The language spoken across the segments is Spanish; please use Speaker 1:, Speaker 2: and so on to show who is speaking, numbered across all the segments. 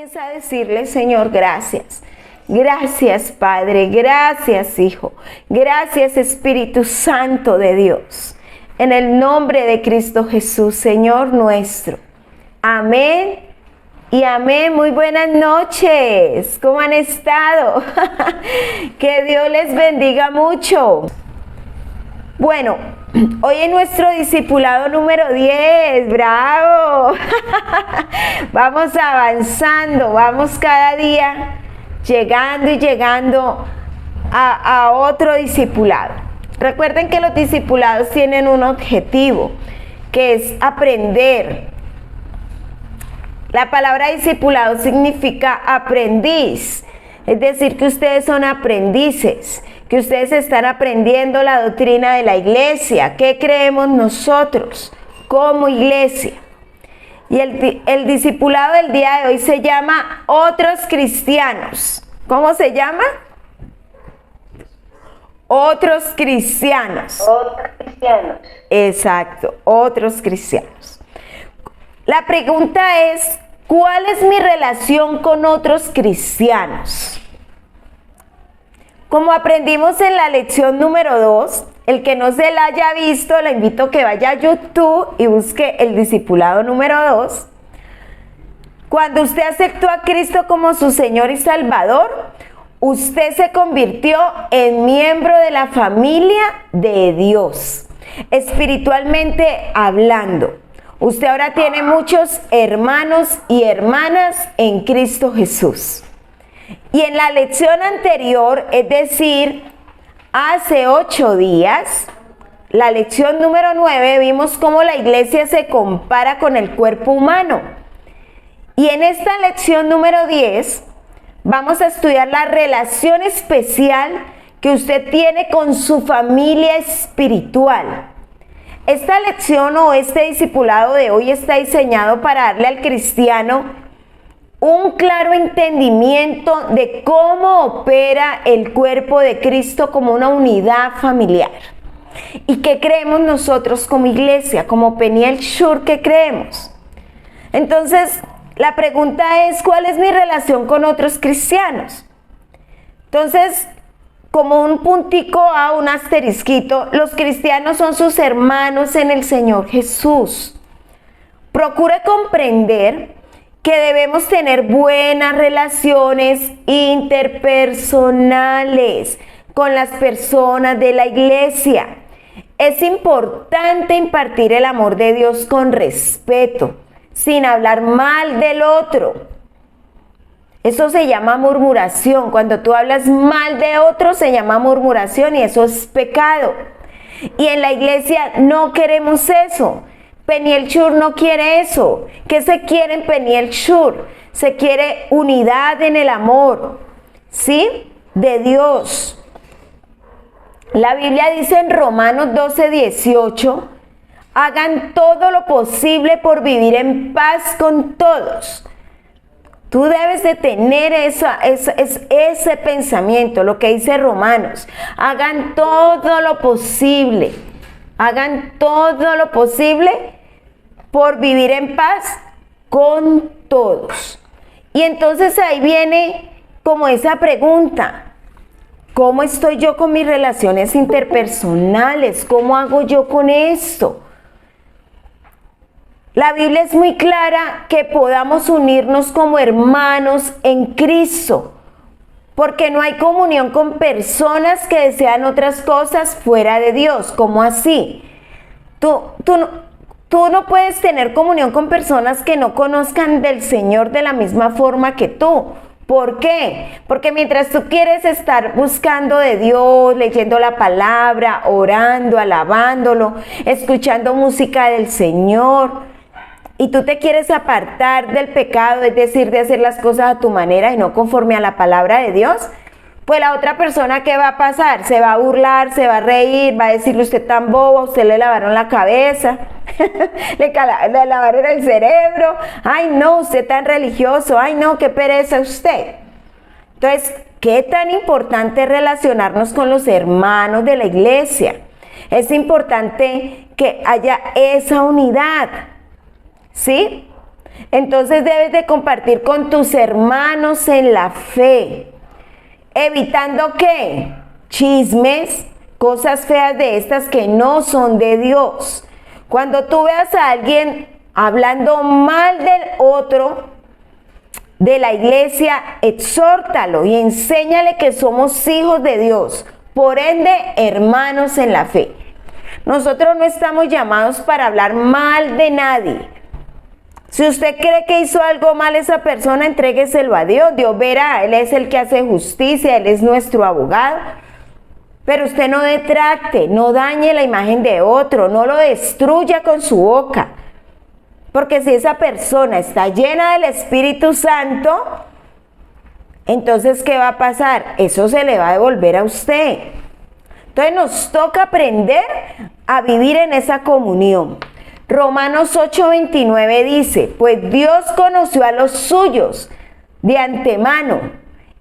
Speaker 1: comienza a decirle, Señor, gracias. Gracias, Padre. Gracias, Hijo. Gracias, Espíritu Santo de Dios. En el nombre de Cristo Jesús, Señor nuestro. Amén y amén. Muy buenas noches. ¿Cómo han estado? Que Dios les bendiga mucho. Bueno, hoy en nuestro discipulado número 10, ¡bravo! Vamos avanzando, vamos cada día llegando a otro discipulado. Recuerden que los discipulados tienen un objetivo, que es aprender. La palabra discipulado significa aprendiz, es decir, que ustedes son aprendices, que ustedes están aprendiendo la doctrina de la iglesia. ¿Qué creemos nosotros como iglesia? Y el discipulado del día de hoy se llama Otros Cristianos. ¿Cómo se llama? Otros Cristianos.
Speaker 2: Otros cristianos.
Speaker 1: Exacto, otros cristianos. La pregunta es, ¿cuál es mi relación con otros cristianos? Como aprendimos en la lección número 2, el que no se la haya visto, lo invito a que vaya a YouTube y busque el discipulado número 2. Cuando usted aceptó a Cristo como su Señor y Salvador, usted se convirtió en miembro de la familia de Dios, espiritualmente hablando. Usted ahora tiene muchos hermanos y hermanas en Cristo Jesús. Y en la lección anterior, es decir, hace 8 días, la lección número 9, vimos cómo la iglesia se compara con el cuerpo humano. Y en esta lección número 10, vamos a estudiar la relación especial que usted tiene con su familia espiritual. Esta lección o este discipulado de hoy está diseñado para darle al cristiano un claro entendimiento de cómo opera el cuerpo de Cristo como una unidad familiar. ¿Y qué creemos nosotros como iglesia, como Peniel Shur, qué creemos? Entonces, la pregunta es, ¿cuál es mi relación con otros cristianos? Entonces, como un puntico un asterisquito, los cristianos son sus hermanos en el Señor Jesús. Procure comprender que debemos tener buenas relaciones interpersonales con las personas de la iglesia. Es importante impartir el amor de Dios con respeto, sin hablar mal del otro. Eso se llama murmuración. Cuando tú hablas mal de otro se llama murmuración y eso es pecado. Y en la iglesia no queremos eso. Peniel Shur no quiere eso. ¿Qué se quiere en Peniel Shur? Se quiere unidad en el amor, ¿sí? De Dios. La Biblia dice en Romanos 12:18, hagan todo lo posible por vivir en paz con todos. Tú debes de tener ese pensamiento, lo que dice Romanos. Hagan todo lo posible. Hagan todo lo posible por vivir en paz con todos. Y entonces ahí viene como esa pregunta. ¿Cómo estoy yo con mis relaciones interpersonales? ¿Cómo hago yo con esto? La Biblia es muy clara que podamos unirnos como hermanos en Cristo, porque no hay comunión con personas que desean otras cosas fuera de Dios. ¿Cómo así? Tú no puedes tener comunión con personas que no conozcan del Señor de la misma forma que tú. ¿Por qué? Porque mientras tú quieres estar buscando de Dios, leyendo la palabra, orando, alabándolo, escuchando música del Señor, y tú te quieres apartar del pecado, es decir, de hacer las cosas a tu manera y no conforme a la palabra de Dios, pues la otra persona, ¿qué va a pasar? Se va a burlar, se va a reír, va a decirle, usted tan bobo, a usted le lavaron la cabeza, le lavaron el cerebro, ay no, usted tan religioso, ay no, qué pereza usted. Entonces, ¿qué tan importante es relacionarnos con los hermanos de la iglesia? Es importante que haya esa unidad, ¿sí? Entonces debes de compartir con tus hermanos en la fe. Evitando ¿qué? Chismes, cosas feas de estas que no son de Dios. Cuando tú veas a alguien hablando mal del otro, de la iglesia, exhórtalo y enséñale que somos hijos de Dios, por ende, hermanos en la fe. Nosotros no estamos llamados para hablar mal de nadie. Si usted cree que hizo algo mal esa persona, entrégueselo a Dios. Dios verá, Él es el que hace justicia, Él es nuestro abogado. Pero usted no detracte, no dañe la imagen de otro, no lo destruya con su boca. Porque si esa persona está llena del Espíritu Santo, entonces ¿qué va a pasar? Eso se le va a devolver a usted. Entonces nos toca aprender a vivir en esa comunión. Romanos 8:29 dice, pues Dios conoció a los suyos de antemano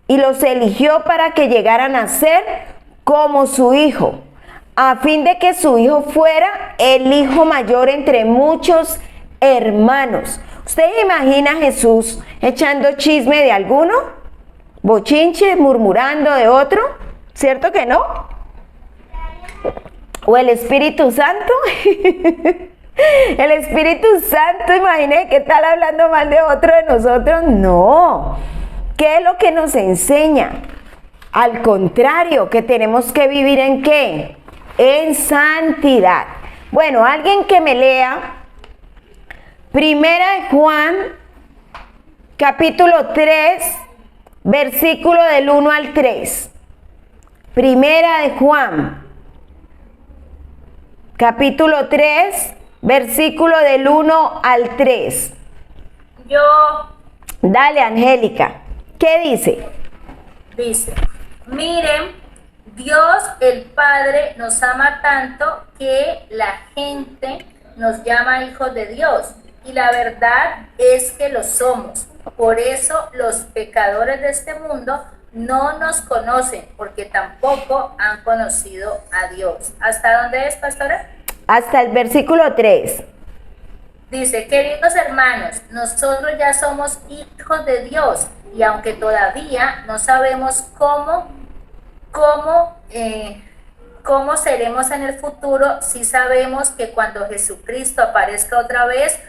Speaker 1: y los eligió para que llegaran a ser como su hijo, a fin de que su hijo fuera el hijo mayor entre muchos hermanos. ¿Usted imagina a Jesús echando chisme de alguno? Bochinche, murmurando de otro, ¿cierto que no? ¿O el Espíritu Santo? El Espíritu Santo, imagínese que tal hablando mal de otro de nosotros. No. ¿Qué es lo que nos enseña? Al contrario, que tenemos que vivir ¿en qué? En santidad. Bueno, alguien que me lea Primera de Juan, capítulo 3, versículo del 1 al 3. Primera de Juan, capítulo 3, versículo del 1 al 3.
Speaker 2: Yo.
Speaker 1: Dale, Angélica. ¿Qué dice?
Speaker 2: Dice, miren, Dios el Padre nos ama tanto que la gente nos llama hijos de Dios. Y la verdad es que lo somos. Por eso los pecadores de este mundo no nos conocen, porque tampoco han conocido a Dios. ¿Hasta dónde es, pastora?
Speaker 1: Hasta el versículo 3.
Speaker 2: Dice, queridos hermanos, nosotros ya somos hijos de Dios y aunque todavía no sabemos cómo seremos en el futuro, sí sabemos que cuando Jesucristo aparezca otra vez,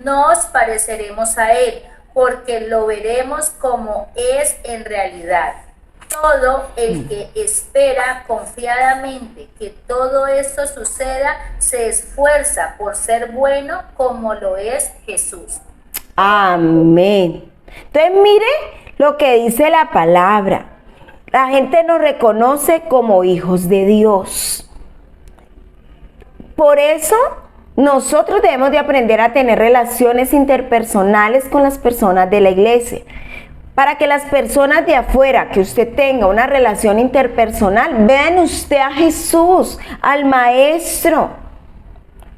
Speaker 2: nos pareceremos a Él, porque lo veremos como es en realidad. Todo el que espera confiadamente que todo esto suceda, se esfuerza por ser bueno como lo es Jesús.
Speaker 1: Amén. Entonces mire lo que dice la palabra. La gente nos reconoce como hijos de Dios. Por eso nosotros debemos de aprender a tener relaciones interpersonales con las personas de la iglesia. Para que las personas de afuera, que usted tenga una relación interpersonal, vean usted a Jesús, al Maestro.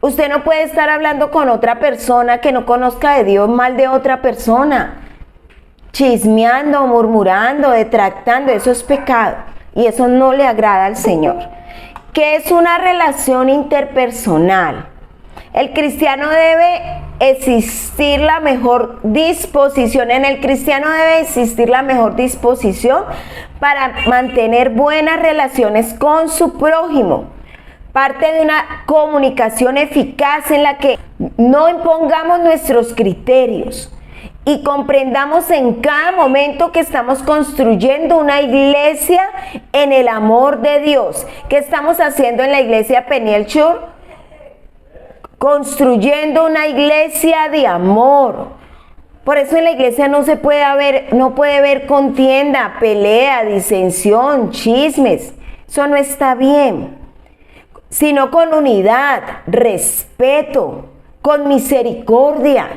Speaker 1: Usted no puede estar hablando con otra persona que no conozca de Dios mal de otra persona. Chismeando, murmurando, detractando, eso es pecado. Y eso no le agrada al Señor. ¿Qué es una relación interpersonal? El cristiano debe existir la mejor disposición. En el cristiano debe existir la mejor disposición para mantener buenas relaciones con su prójimo. Parte de una comunicación eficaz en la que no impongamos nuestros criterios y comprendamos en cada momento que estamos construyendo una iglesia en el amor de Dios. ¿Qué estamos haciendo en la iglesia Peniel Chur? Construyendo una iglesia de amor. Por eso en la iglesia no puede haber contienda, pelea, disensión, chismes. Eso no está bien. Sino con unidad, respeto, con misericordia.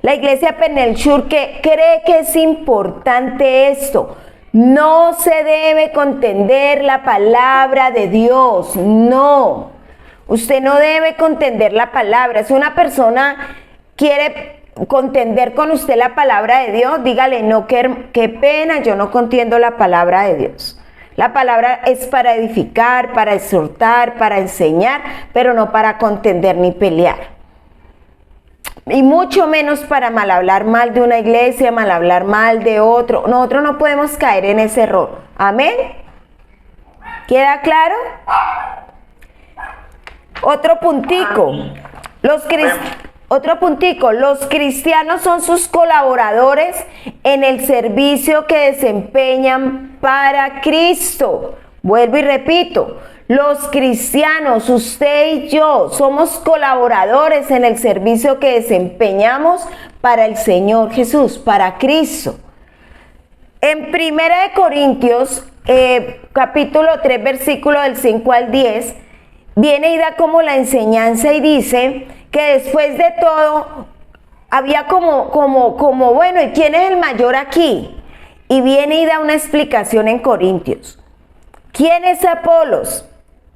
Speaker 1: La iglesia Peniel Chur que cree que es importante esto. No se debe contender la palabra de Dios, no. Usted no debe contender la palabra. Si una persona quiere contender con usted la palabra de Dios, dígale, no, qué pena, yo no contiendo la palabra de Dios. La palabra es para edificar, para exhortar, para enseñar, pero no para contender ni pelear. y mucho menos para mal hablar mal de una iglesia, mal hablar mal de otro. Nosotros no podemos caer en ese error. Amén. ¿Queda claro? Otro puntico. Los cristianos son sus colaboradores en el servicio que desempeñan para Cristo. Vuelvo y repito, los cristianos, usted y yo, somos colaboradores en el servicio que desempeñamos para el Señor Jesús, para Cristo. En 1 Corintios, capítulo 3, versículo del 5 al 10, viene y da como la enseñanza y dice que después de todo había como bueno, ¿y quién es el mayor aquí? Y viene y da una explicación en Corintios. ¿Quién es Apolos?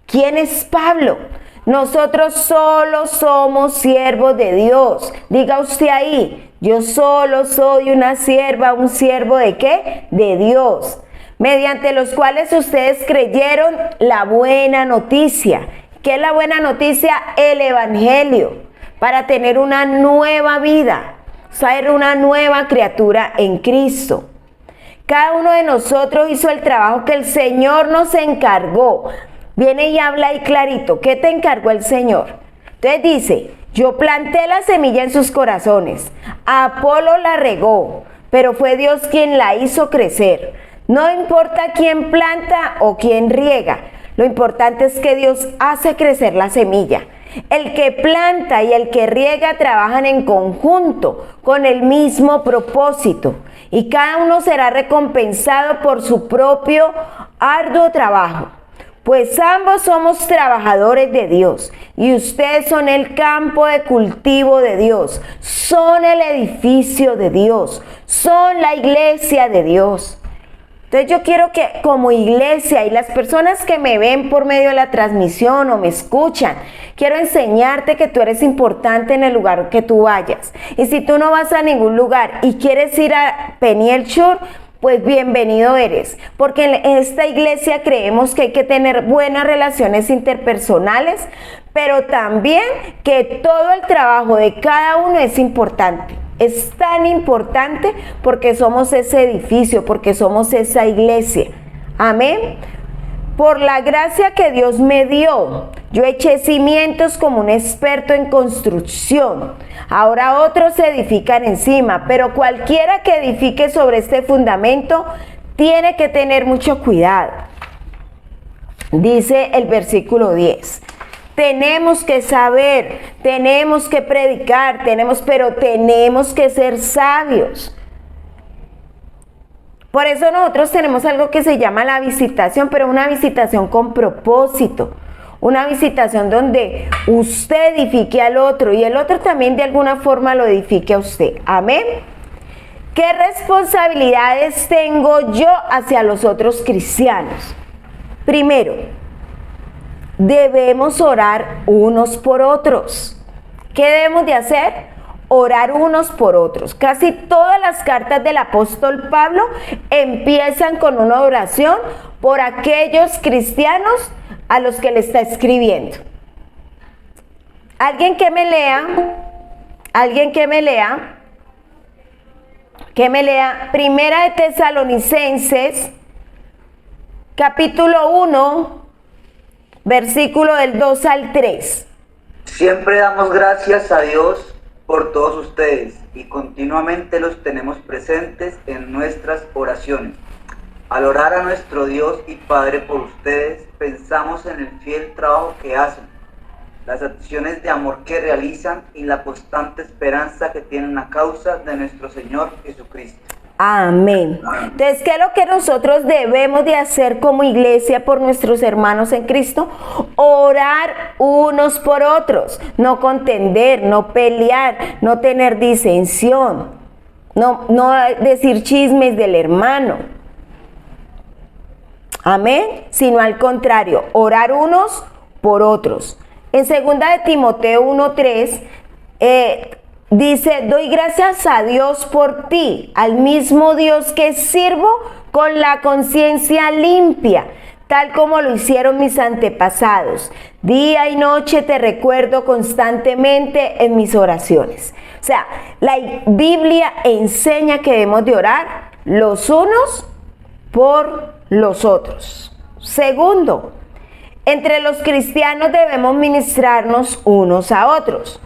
Speaker 1: ¿Quién es Pablo? Nosotros solo somos siervos de Dios. Diga usted ahí, yo solo soy una sierva, un siervo ¿de qué? De Dios, mediante los cuales ustedes creyeron la buena noticia. ¿Qué es la buena noticia? El Evangelio, para tener una nueva vida, ser una nueva criatura en Cristo. Cada uno de nosotros hizo el trabajo que el Señor nos encargó. Viene y habla ahí clarito. ¿Qué te encargó el Señor? Entonces dice, yo planté la semilla en sus corazones. Apolo la regó, pero fue Dios quien la hizo crecer. No importa quién planta o quién riega. Lo importante es que Dios hace crecer la semilla. El que planta y el que riega trabajan en conjunto con el mismo propósito y cada uno será recompensado por su propio arduo trabajo. Pues ambos somos trabajadores de Dios y ustedes son el campo de cultivo de Dios, son el edificio de Dios, son la iglesia de Dios. Entonces yo quiero que como iglesia y las personas que me ven por medio de la transmisión o me escuchan, quiero enseñarte que tú eres importante en el lugar que tú vayas. Y si tú no vas a ningún lugar y quieres ir a Peniel Shore, pues bienvenido eres. Porque en esta iglesia creemos que hay que tener buenas relaciones interpersonales, pero también que todo el trabajo de cada uno es importante. Es tan importante porque somos ese edificio, porque somos esa iglesia. Amén. Por la gracia que Dios me dio, yo eché cimientos como un experto en construcción. Ahora otros se edifican encima, pero cualquiera que edifique sobre este fundamento tiene que tener mucho cuidado. Dice el versículo 10. Tenemos que saber, tenemos que predicar, pero tenemos que ser sabios. Por eso nosotros tenemos algo que se llama la visitación, pero una visitación con propósito. Una visitación donde usted edifique al otro y el otro también de alguna forma lo edifique a usted. Amén. ¿Qué responsabilidades tengo yo hacia los otros cristianos? Primero, debemos orar unos por otros. ¿Qué debemos de hacer? Orar unos por otros. Casi todas las cartas del apóstol Pablo empiezan con una oración por aquellos cristianos a los que le está escribiendo. Alguien que me lea Primera de Tesalonicenses, capítulo 1, versículo del 2 al 3.
Speaker 3: Siempre damos gracias a Dios por todos ustedes y continuamente los tenemos presentes en nuestras oraciones. Al orar a nuestro Dios y Padre por ustedes, pensamos en el fiel trabajo que hacen, las acciones de amor que realizan y la constante esperanza que tienen a causa de nuestro Señor Jesucristo.
Speaker 1: Amén. Entonces, ¿qué es lo que nosotros debemos de hacer como iglesia por nuestros hermanos en Cristo? Orar unos por otros, no contender, no pelear, no tener disensión, no decir chismes del hermano. Amén. Sino al contrario, orar unos por otros. En 2 de Timoteo 1:3 dice, doy gracias a Dios por ti, al mismo Dios que sirvo con la conciencia limpia, tal como lo hicieron mis antepasados. Día y noche te recuerdo constantemente en mis oraciones. O sea, la Biblia enseña que debemos de orar los unos por los otros. Segundo, entre los cristianos debemos ministrarnos unos a otros.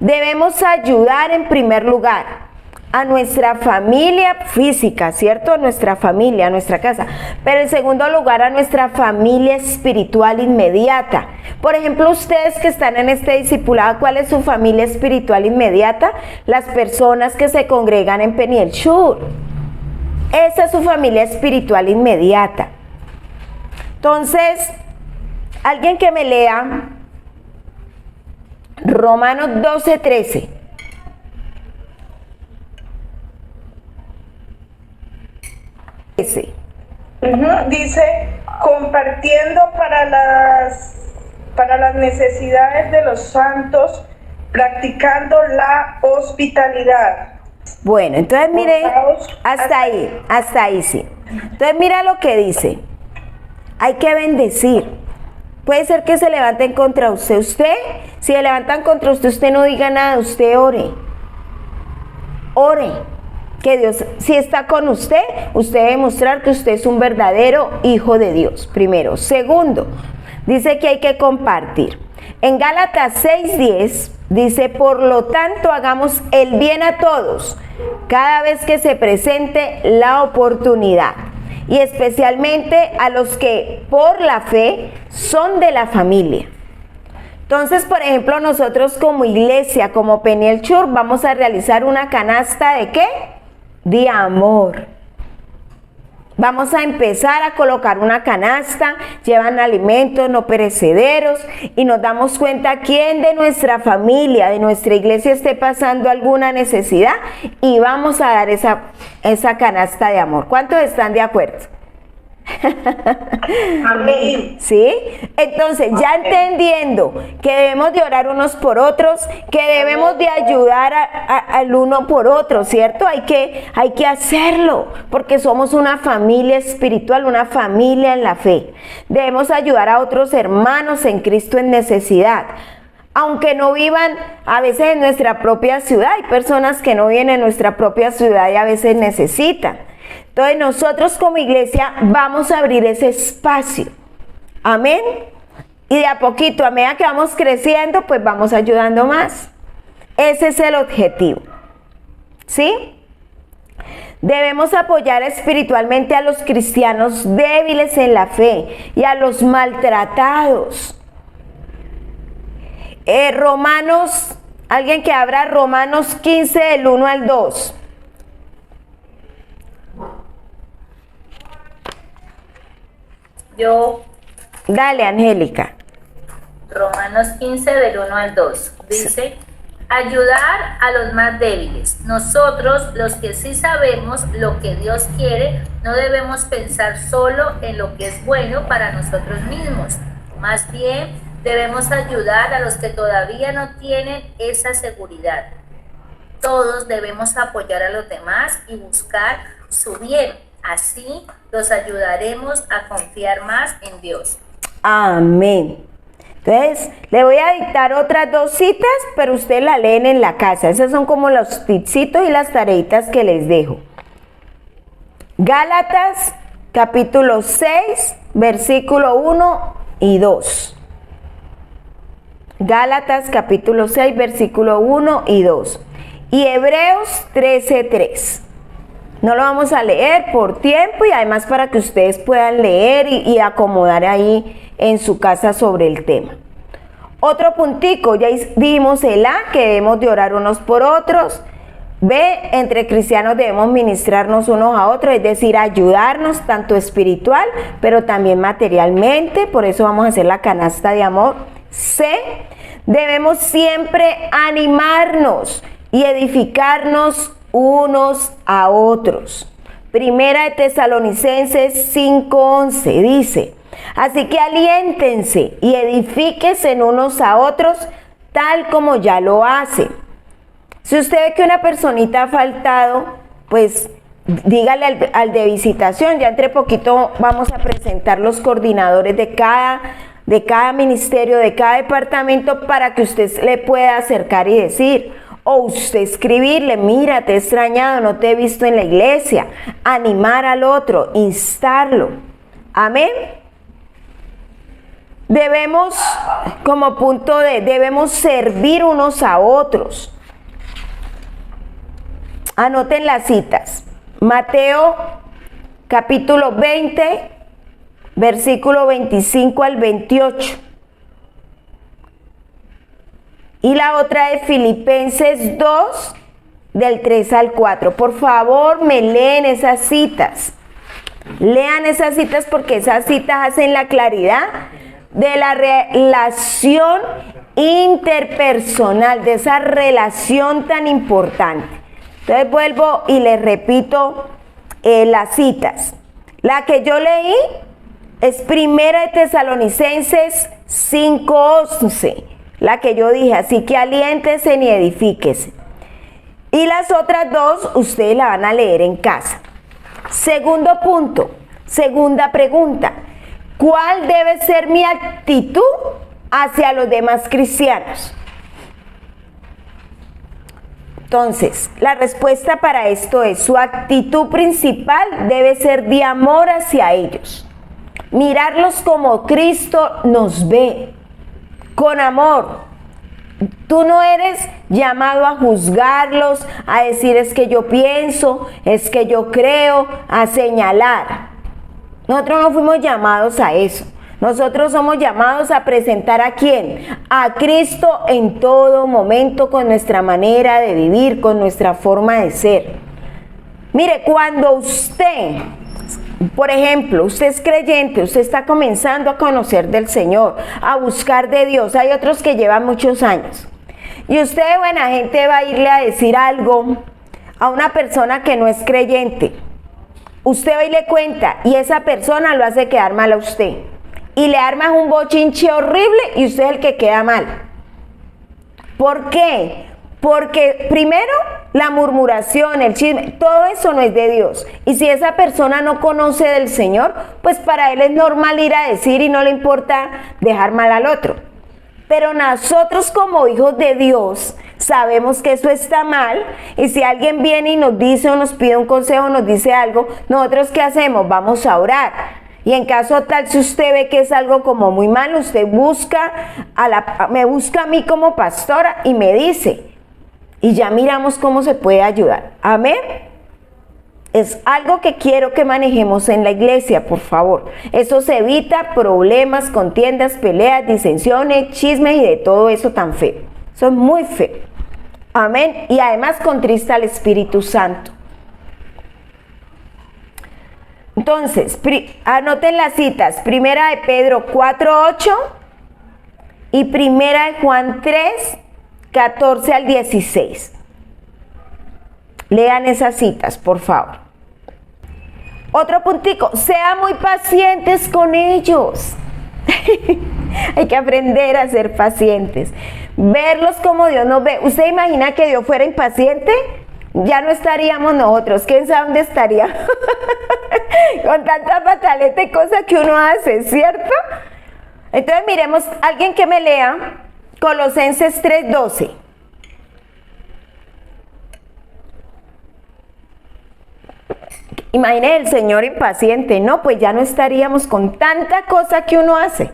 Speaker 1: Debemos ayudar en primer lugar a nuestra familia física, ¿cierto? A nuestra familia, a nuestra casa. Pero en segundo lugar, a nuestra familia espiritual inmediata. Por ejemplo, ustedes que están en este discipulado, ¿cuál es su familia espiritual inmediata? Las personas que se congregan en Peniel Shur. Esa es su familia espiritual inmediata. Entonces, alguien que me lea Romanos 12:13.
Speaker 4: Dice, compartiendo para las necesidades de los santos, practicando la hospitalidad.
Speaker 1: Bueno, entonces mire, hasta ahí sí. Entonces mira lo que dice. Hay que bendecir. Puede ser que se levanten contra usted. Usted, si se levantan contra usted, usted no diga nada, usted ore. Ore. Que Dios, si está con usted, usted debe mostrar que usted es un verdadero hijo de Dios, primero. Segundo, dice que hay que compartir. En Gálatas 6:10 dice, por lo tanto hagamos el bien a todos, cada vez que se presente la oportunidad, y especialmente a los que por la fe son de la familia. Entonces, por ejemplo, nosotros como iglesia, como Peniel Shur, vamos a realizar una canasta ¿de qué? De amor. Vamos a empezar a colocar una canasta, llevan alimentos no perecederos y nos damos cuenta quién de nuestra familia, de nuestra iglesia esté pasando alguna necesidad y vamos a dar esa canasta de amor. ¿Cuántos están de acuerdo?
Speaker 4: Amén.
Speaker 1: ¿Sí? Entonces, ya entendiendo que debemos de orar unos por otros, que debemos de ayudar al uno por otro, ¿cierto? Hay que hacerlo, porque somos una familia espiritual, una familia en la fe. Debemos ayudar a otros hermanos en Cristo en necesidad. Aunque no vivan a veces en nuestra propia ciudad, hay personas que no viven en nuestra propia ciudad y a veces necesitan. Entonces nosotros como iglesia vamos a abrir ese espacio. Amén. Y de a poquito, a medida que vamos creciendo, pues vamos ayudando más. Ese es el objetivo. ¿Sí? Debemos apoyar espiritualmente a los cristianos débiles en la fe y a los maltratados. Romanos, alguien que abra Romanos 15 del 1 al 2.
Speaker 2: Yo,
Speaker 1: Dale, Angélica.
Speaker 2: Romanos 15 del 1 al 2, dice, ayudar a los más débiles. Nosotros, los que sí sabemos lo que Dios quiere, no debemos pensar solo en lo que es bueno para nosotros mismos. Más bien, debemos ayudar a los que todavía no tienen esa seguridad. Todos debemos apoyar a los demás y buscar su bien. Así los ayudaremos a confiar más en Dios.
Speaker 1: Amén. Entonces, le voy a dictar otras 2 citas, pero ustedes la leen en la casa. Esas son como los tipsitos y las tareitas que les dejo. Gálatas, capítulo 6, versículo 1 y 2. Gálatas, capítulo 6, versículo 1 y 2. Y Hebreos 13:3. No lo vamos a leer por tiempo y además para que ustedes puedan leer y acomodar ahí en su casa sobre el tema. Otro puntico, ya vimos el A, que debemos de orar unos por otros. B, entre cristianos debemos ministrarnos unos a otros, es decir, ayudarnos tanto espiritual, pero también materialmente, por eso vamos a hacer la canasta de amor. C, debemos siempre animarnos y edificarnos unos a otros. Primera de Tesalonicenses 5:11 dice, así que aliéntense y edifíquense unos a otros tal como ya lo hacen. Si usted ve que una personita ha faltado, pues dígale al de visitación. Ya entre poquito vamos a presentar los coordinadores de cada ministerio, de cada departamento, para que usted le pueda acercar y decir, O usted escribirle, mira, te he extrañado, no te he visto en la iglesia. Animar al otro, instarlo. Amén. Debemos, como punto D, debemos servir unos a otros. Anoten las citas. Mateo capítulo 20, versículo 25 al 28. Y la otra es Filipenses 2, del 3 al 4. Por favor, me leen esas citas. Lean esas citas porque esas citas hacen la claridad de la relación interpersonal, de esa relación tan importante. Entonces vuelvo y les repito las citas. La que yo leí es Primera de Tesalonicenses 5:11, la que yo dije, así que aliéntese y edifíquese. Y las otras dos ustedes la van a leer en casa. Segundo punto, segunda pregunta. ¿Cuál debe ser mi actitud hacia los demás cristianos? Entonces, la respuesta para esto es, su actitud principal debe ser de amor hacia ellos. Mirarlos como Cristo nos ve, con amor. Tú no eres llamado a juzgarlos, a decir es que yo pienso, es que yo creo, a señalar. Nosotros no fuimos llamados a eso. Nosotros somos llamados a presentar ¿a quién? A Cristo en todo momento, con nuestra manera de vivir, con nuestra forma de ser. Mire, cuando usted, por ejemplo, usted es creyente, usted está comenzando a conocer del Señor, a buscar de Dios. Hay otros que llevan muchos años. Y usted de buena gente va a irle a decir algo a una persona que no es creyente. Usted va y le cuenta y esa persona lo hace quedar mal a usted. Y le arma un bochinche horrible y usted es el que queda mal. ¿Por qué? Porque primero la murmuración, el chisme, todo eso no es de Dios. Y si esa persona no conoce del Señor, pues para él es normal ir a decir y no le importa dejar mal al otro. Pero nosotros como hijos de Dios sabemos que eso está mal, y si alguien viene y nos dice o nos pide un consejo, nos dice algo, nosotros ¿qué hacemos? Vamos a orar. Y en caso tal, si usted ve que es algo como muy malo, usted me busca a mí como pastora y me dice, y ya miramos cómo se puede ayudar. Amén. Es algo que quiero que manejemos en la iglesia, por favor. Eso se evita problemas, contiendas, peleas, disensiones, chismes y de todo eso tan feo. Eso es muy feo. Amén. Y además contrista al Espíritu Santo. Entonces, anoten las citas. Primera de Pedro 4:8 y Primera de Juan 3:14 al 16. Lean esas citas, por favor. Otro puntico, sean muy pacientes con ellos. Hay que aprender a ser pacientes. Verlos como Dios nos ve. ¿Usted imagina que Dios fuera impaciente? Ya no estaríamos nosotros. ¿Quién sabe dónde estaríamos? Con tanta pataleta y cosas que uno hace, ¿cierto? Entonces miremos, alguien que me lea Colosenses 3:12. Imagine el Señor impaciente. No, pues ya no estaríamos con tanta cosa que uno hace.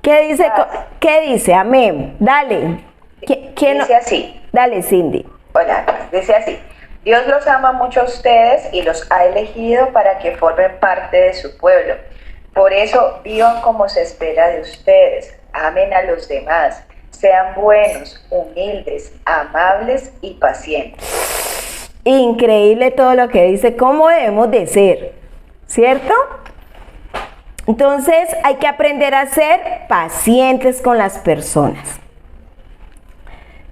Speaker 1: ¿Qué dice? ¿Qué dice? Amén. Dale.
Speaker 5: Dice así.
Speaker 1: Dale, Cindy.
Speaker 5: Hola, dice así. Dios los ama mucho a ustedes y los ha elegido para que formen parte de su pueblo. Por eso vivan como se espera de ustedes. Amen a los demás. Sean buenos, humildes, amables y pacientes.
Speaker 1: Increíble todo lo que dice, cómo debemos de ser, ¿cierto? Entonces hay que aprender a ser pacientes con las personas.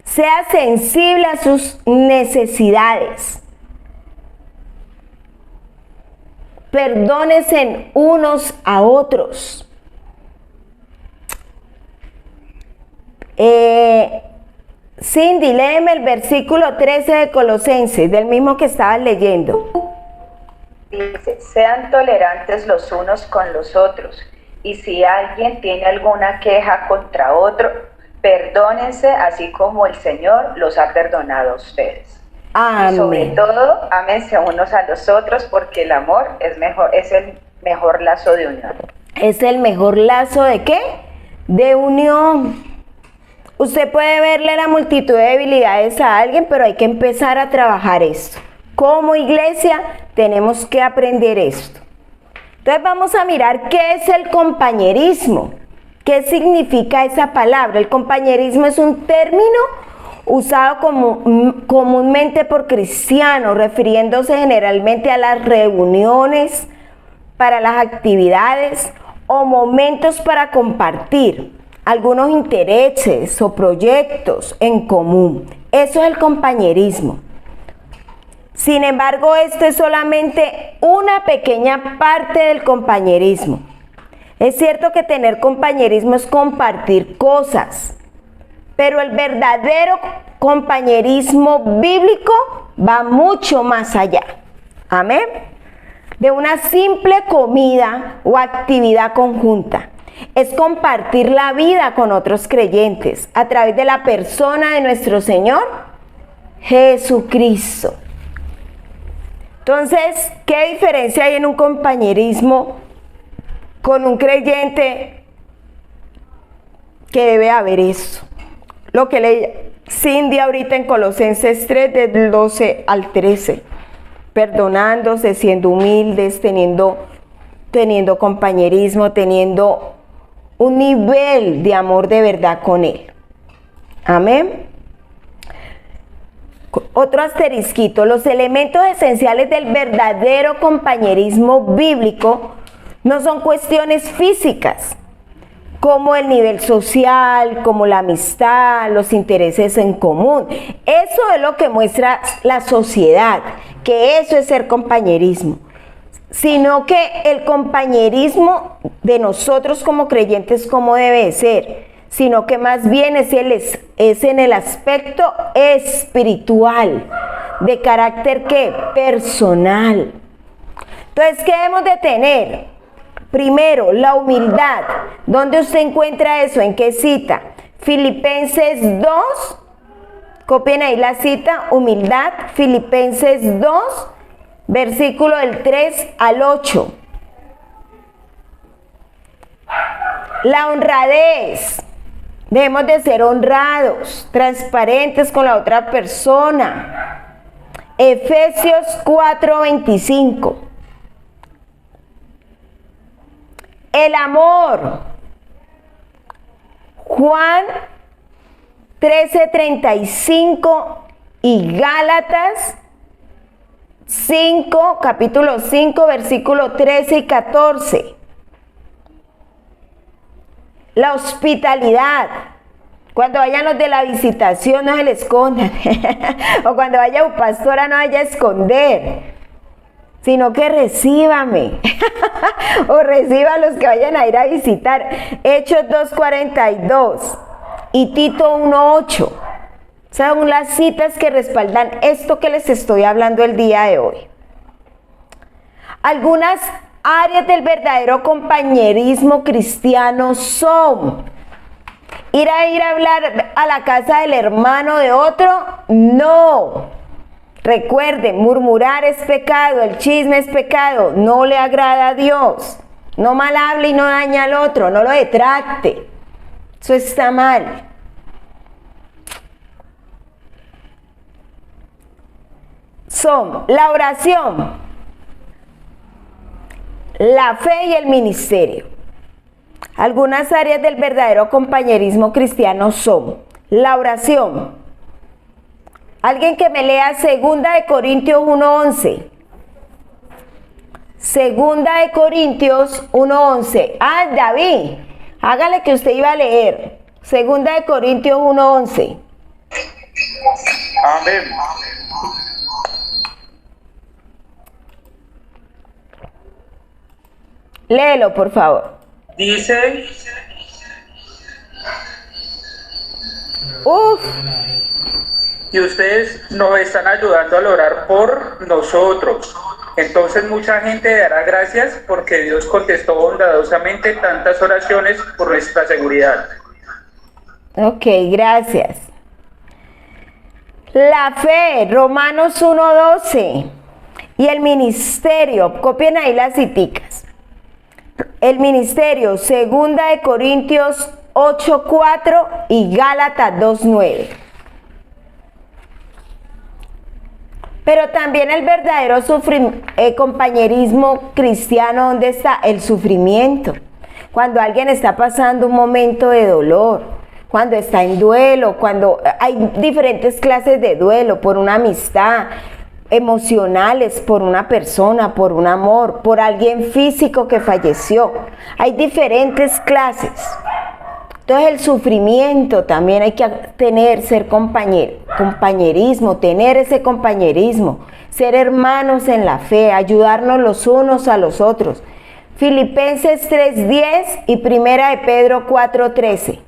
Speaker 1: Sea sensible a sus necesidades. Perdónense unos a otros. Cindy, léeme el versículo 13 de Colosenses, del mismo que estabas leyendo.
Speaker 5: Dice, sean tolerantes los unos con los otros, y si alguien tiene alguna queja contra otro, Perdónense así como el Señor los ha perdonado a ustedes.
Speaker 1: Amén.
Speaker 5: Y sobre todo, ámense unos a los otros porque el amor es el mejor lazo de unión.
Speaker 1: Es el mejor lazo ¿de qué? De unión. Usted puede verle la multitud de debilidades a alguien, pero hay que empezar a trabajar esto. Como iglesia tenemos que aprender esto. Entonces vamos a mirar qué es el compañerismo. ¿Qué significa esa palabra? El compañerismo es un término usado comúnmente por cristianos, refiriéndose generalmente a las reuniones, para las actividades o momentos para compartir algunos intereses o proyectos en común. Eso es el compañerismo. Sin embargo, esto es solamente una pequeña parte del compañerismo. Es cierto que tener compañerismo es compartir cosas, pero el verdadero compañerismo bíblico va mucho más allá. Amén. De una simple comida o actividad conjunta. Es compartir la vida con otros creyentes a través de la persona de nuestro Señor Jesucristo. Entonces, ¿qué diferencia hay en un compañerismo con un creyente? Que debe haber eso. Lo que leí Cindy ahorita en Colosenses 3, del 12 al 13. Perdonándose, siendo humildes, teniendo compañerismo, teniendo un nivel de amor de verdad con Él. Amén. Otro asterisquito, los elementos esenciales del verdadero compañerismo bíblico no son cuestiones físicas, como el nivel social, como la amistad, los intereses en común. Eso es lo que muestra la sociedad, que eso es ser compañerismo. Sino que el compañerismo de nosotros como creyentes, ¿cómo debe ser? Sino que más bien es en el aspecto espiritual, de carácter ¿qué? Personal. Entonces, ¿qué debemos de tener? Primero, la humildad. ¿Dónde usted encuentra eso? ¿En qué cita? Filipenses 2, copien ahí la cita, humildad, Filipenses 2, versículo del 3 al 8. La honradez. Debemos de ser honrados, transparentes con la otra persona. Efesios 4:25. El amor. Juan 13:35 y Gálatas 5, capítulo 5, versículo 13 y 14. La hospitalidad. Cuando vayan los de la visitación, no se le escondan. O cuando vaya un pastora, no vaya a esconder. Sino que recíbame. O reciba a los que vayan a ir a visitar. Hechos 2:42 y Tito 1:8. Son las citas que respaldan esto que les estoy hablando el día de hoy. Algunas áreas del verdadero compañerismo cristiano son ir a hablar a la casa del hermano de otro. No. Recuerden, murmurar es pecado, el chisme es pecado, no le agrada a Dios. No mal hable y no daña al otro, no lo detracte. Eso está mal. Son la oración, la fe y el ministerio. Algunas áreas del verdadero compañerismo cristiano son la oración. Alguien que me lea 2 de Corintios 1:11. 2 de Corintios 1:11. Ah, David, hágale que usted iba a leer. 2 de Corintios 1:11.
Speaker 6: Amén.
Speaker 1: Léelo, por favor.
Speaker 6: Dice,
Speaker 1: Uf,
Speaker 6: y ustedes nos están ayudando a orar por nosotros. Entonces mucha gente dará gracias porque Dios contestó bondadosamente tantas oraciones por nuestra seguridad.
Speaker 1: Ok, gracias. La fe, Romanos 1:12. Y el ministerio, copien ahí las citicas. El ministerio, 2 Corintios 8:4 y Gálatas 2:9. Pero también el verdadero compañerismo cristiano, ¿dónde está? El sufrimiento. Cuando alguien está pasando un momento de dolor, cuando está en duelo, cuando hay diferentes clases de duelo, por una amistad, emocionales, por una persona, por un amor, por alguien físico que falleció. Hay diferentes clases. Entonces el sufrimiento también hay que tener, ser compañerismo, tener ese compañerismo, ser hermanos en la fe, ayudarnos los unos a los otros. Filipenses 3:10 y Primera de Pedro 4:13.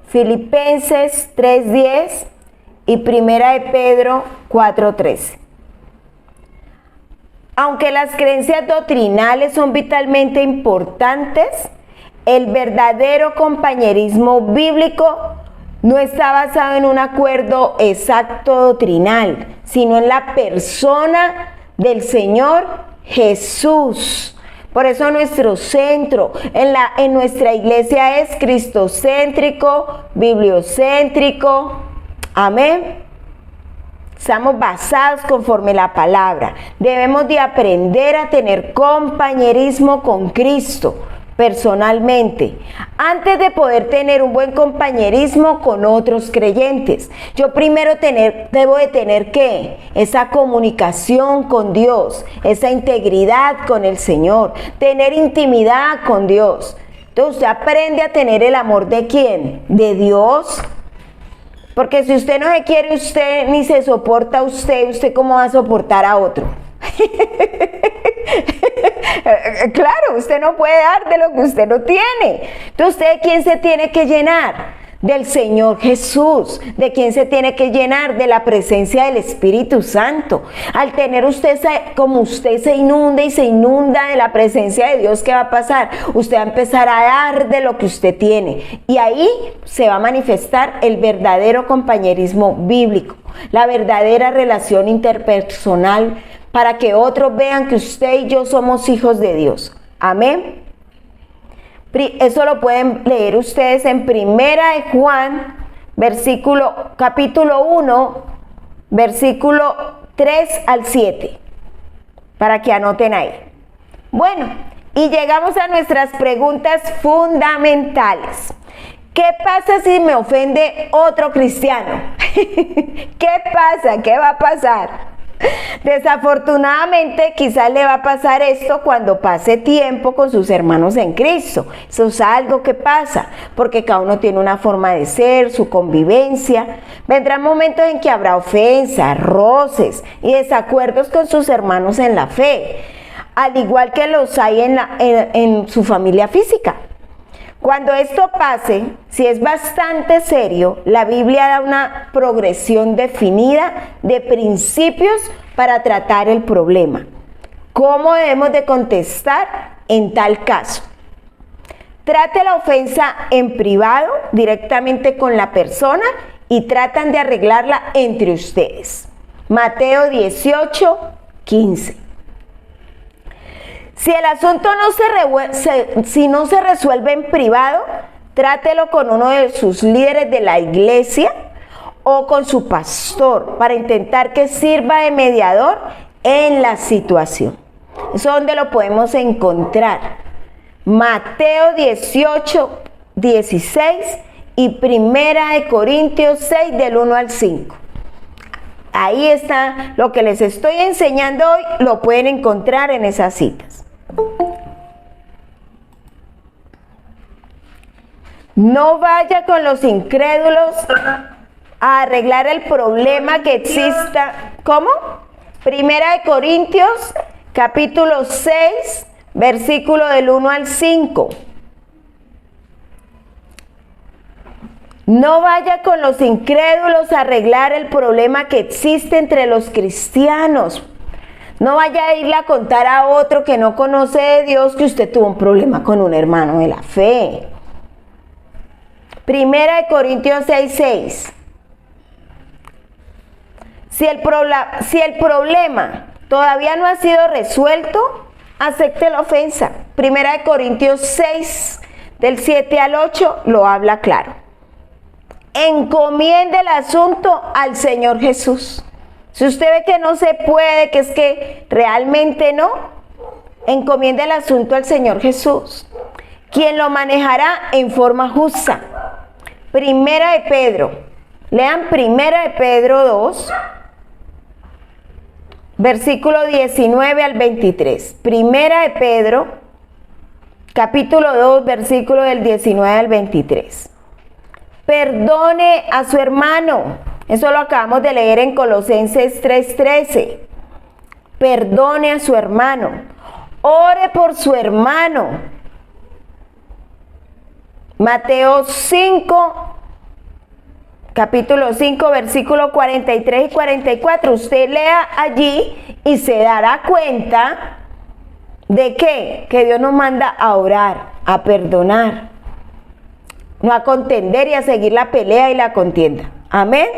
Speaker 1: Filipenses 3:10 y Primera de Pedro 4:13. Aunque las creencias doctrinales son vitalmente importantes, el verdadero compañerismo bíblico no está basado en un acuerdo exacto doctrinal, sino en la persona del Señor Jesús. Por eso nuestro centro en nuestra iglesia es cristocéntrico, bibliocéntrico. Amén. Estamos basados conforme la palabra. Debemos de aprender a tener compañerismo con Cristo personalmente, antes de poder tener un buen compañerismo con otros creyentes. Yo primero debo de tener ¿qué? Esa comunicación con Dios, esa integridad con el Señor, tener intimidad con Dios. Entonces usted aprende a tener el amor ¿de quién? De Dios. Porque si usted no se quiere usted ni se soporta ¿usted cómo va a soportar a otro? Claro, usted no puede dar de lo que usted no tiene. Entonces, ¿usted de quién se tiene que llenar? Del Señor Jesús. ¿De quién se tiene que llenar? De la presencia del Espíritu Santo. Al tener usted, como usted se inunda y se inunda de la presencia de Dios, ¿qué va a pasar? Usted va a empezar a dar de lo que usted tiene. Y ahí se va a manifestar el verdadero compañerismo bíblico, la verdadera relación interpersonal, para que otros vean que usted y yo somos hijos de Dios. Amén. Eso lo pueden leer ustedes en Primera de Juan, capítulo 1, versículo 3 al 7, para que anoten ahí. Bueno, y llegamos a nuestras preguntas fundamentales. ¿Qué pasa si me ofende otro cristiano? ¿Qué pasa? ¿Qué va a pasar? Desafortunadamente quizás le va a pasar esto cuando pase tiempo con sus hermanos en Cristo. Eso es algo que pasa, porque cada uno tiene una forma de ser, su convivencia. Vendrán momentos en que habrá ofensas, roces y desacuerdos con sus hermanos en la fe, al igual que los hay en su familia física. Cuando esto pase, si es bastante serio, la Biblia da una progresión definida de principios para tratar el problema. ¿Cómo debemos de contestar en tal caso? Trate la ofensa en privado, directamente con la persona, y tratan de arreglarla entre ustedes. Mateo 18:15. Si el asunto no se resuelve en privado, trátelo con uno de sus líderes de la iglesia o con su pastor para intentar que sirva de mediador en la situación. Eso es donde lo podemos encontrar. Mateo 18:16 y Primera de Corintios 6 del 1 al 5. Ahí está lo que les estoy enseñando hoy, lo pueden encontrar en esas citas. No vaya con los incrédulos a arreglar el problema que exista. ¿Cómo? Primera de Corintios, capítulo 6, versículo del 1 al 5. No vaya con los incrédulos a arreglar el problema que existe entre los cristianos. No vaya a irle a contar a otro que no conoce de Dios que usted tuvo un problema con un hermano de la fe. Primera de Corintios 6:6. Si el problema todavía no ha sido resuelto, acepte la ofensa. Primera de Corintios 6, del 7 al 8, lo habla claro. Encomiende el asunto al Señor Jesús. Si usted ve que no se puede, que es que realmente no, encomiende el asunto al Señor Jesús, quien lo manejará en forma justa. Primera de Pedro, lean Primera de Pedro 2, versículo 19 al 23. Primera de Pedro, capítulo 2, versículo del 19 al 23. Perdone a su hermano. Eso lo acabamos de leer en Colosenses 3:13. Perdone a su hermano. Ore por su hermano. Mateo 5, capítulo 5, versículo 43 y 44. Usted lea allí y se dará cuenta de que Dios nos manda a orar, a perdonar, no a contender y a seguir la pelea y la contienda. Amén.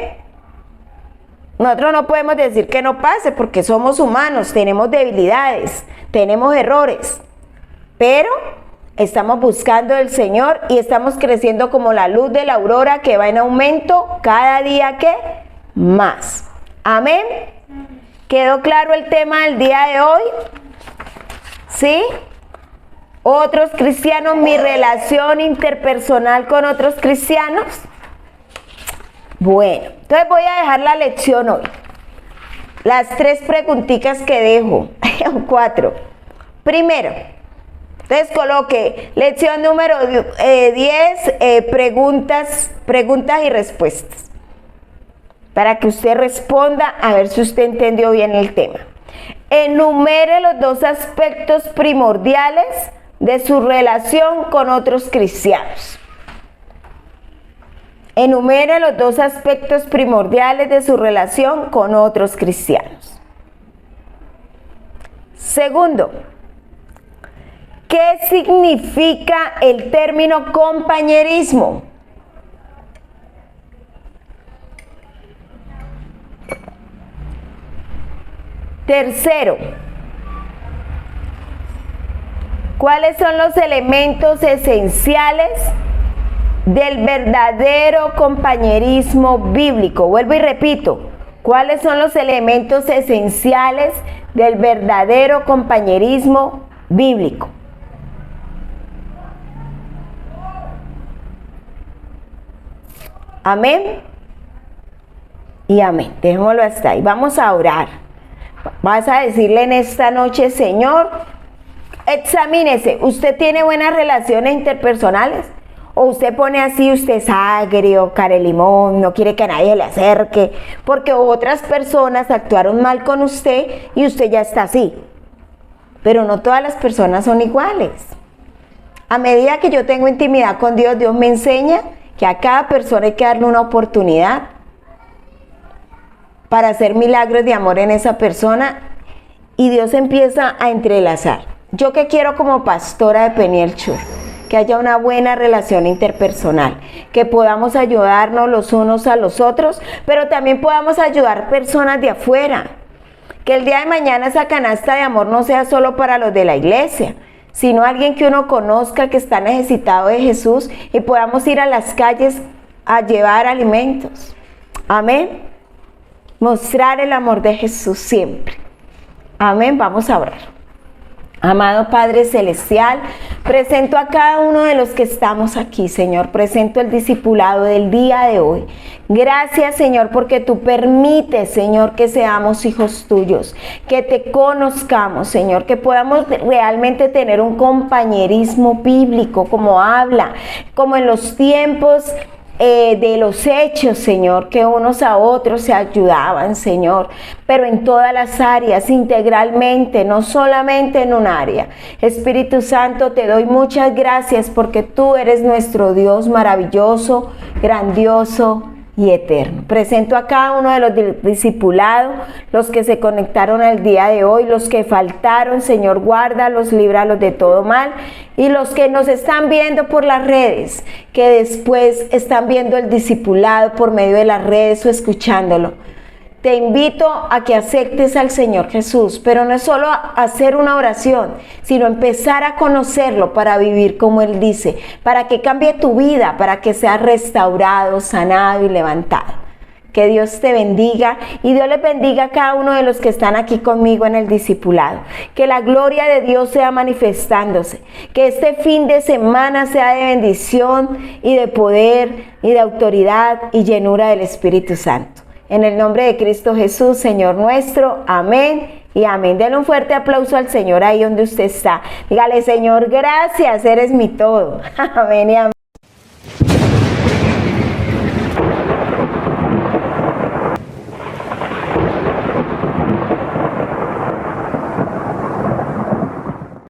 Speaker 1: Nosotros no podemos decir que no pase porque somos humanos, tenemos debilidades, tenemos errores, pero estamos buscando el Señor y estamos creciendo como la luz de la aurora que va en aumento cada día que más. Amén. ¿Quedó claro el tema del día de hoy? ¿Sí? Otros cristianos, mi relación interpersonal con otros cristianos. Bueno, entonces voy a dejar la lección hoy. Las 3 preguntitas que dejo, 4. Primero, entonces coloque lección número 10, preguntas y respuestas. Para que usted responda a ver si usted entendió bien el tema. Enumere los 2 aspectos primordiales de su relación con otros cristianos. Enumere los 2 aspectos primordiales de su relación con otros cristianos. Segundo, ¿qué significa el término compañerismo? Tercero, ¿cuáles son los elementos esenciales del verdadero compañerismo bíblico? Vuelvo y repito, ¿cuáles son los elementos esenciales del verdadero compañerismo bíblico? Amén y amén. Dejémoslo hasta ahí. Vamos a orar. Vas a decirle en esta noche: Señor, examínese. ¿Usted tiene buenas relaciones interpersonales? ¿O usted pone así, usted es agrio, carelimón, no quiere que nadie le acerque, porque otras personas actuaron mal con usted y usted ya está así? Pero no todas las personas son iguales. A medida que yo tengo intimidad con Dios, Dios me enseña que a cada persona hay que darle una oportunidad para hacer milagros de amor en esa persona, y Dios empieza a entrelazar. Yo que quiero como pastora de Peniel Chur, que haya una buena relación interpersonal, que podamos ayudarnos los unos a los otros, pero también podamos ayudar personas de afuera, que el día de mañana esa canasta de amor no sea solo para los de la iglesia, sino alguien que uno conozca que está necesitado de Jesús y podamos ir a las calles a llevar alimentos. Amén. Mostrar el amor de Jesús siempre. Amén. Vamos a orar. Amado Padre Celestial, presento a cada uno de los que estamos aquí, Señor. Presento el discipulado del día de hoy. Gracias, Señor, porque tú permites, Señor, que seamos hijos tuyos, que te conozcamos, Señor, que podamos realmente tener un compañerismo bíblico, como habla, como en los tiempos de los hechos, Señor, que unos a otros se ayudaban, Señor, pero en todas las áreas, integralmente, no solamente en un área. Espíritu Santo, te doy muchas gracias porque tú eres nuestro Dios maravilloso, grandioso y eterno. Presento a cada uno de los discipulados, los que se conectaron al día de hoy, los que faltaron, Señor, guárdalos, líbralos de todo mal, y los que nos están viendo por las redes, que después están viendo el discipulado por medio de las redes o escuchándolo. Te invito a que aceptes al Señor Jesús, pero no es solo hacer una oración, sino empezar a conocerlo para vivir como Él dice, para que cambie tu vida, para que seas restaurado, sanado y levantado. Que Dios te bendiga y Dios les bendiga a cada uno de los que están aquí conmigo en el discipulado. Que la gloria de Dios sea manifestándose. Que este fin de semana sea de bendición y de poder y de autoridad y llenura del Espíritu Santo. En el nombre de Cristo Jesús, Señor nuestro. Amén y amén. Denle un fuerte aplauso al Señor ahí donde usted está. Dígale, Señor, gracias, eres mi todo. Amén y amén.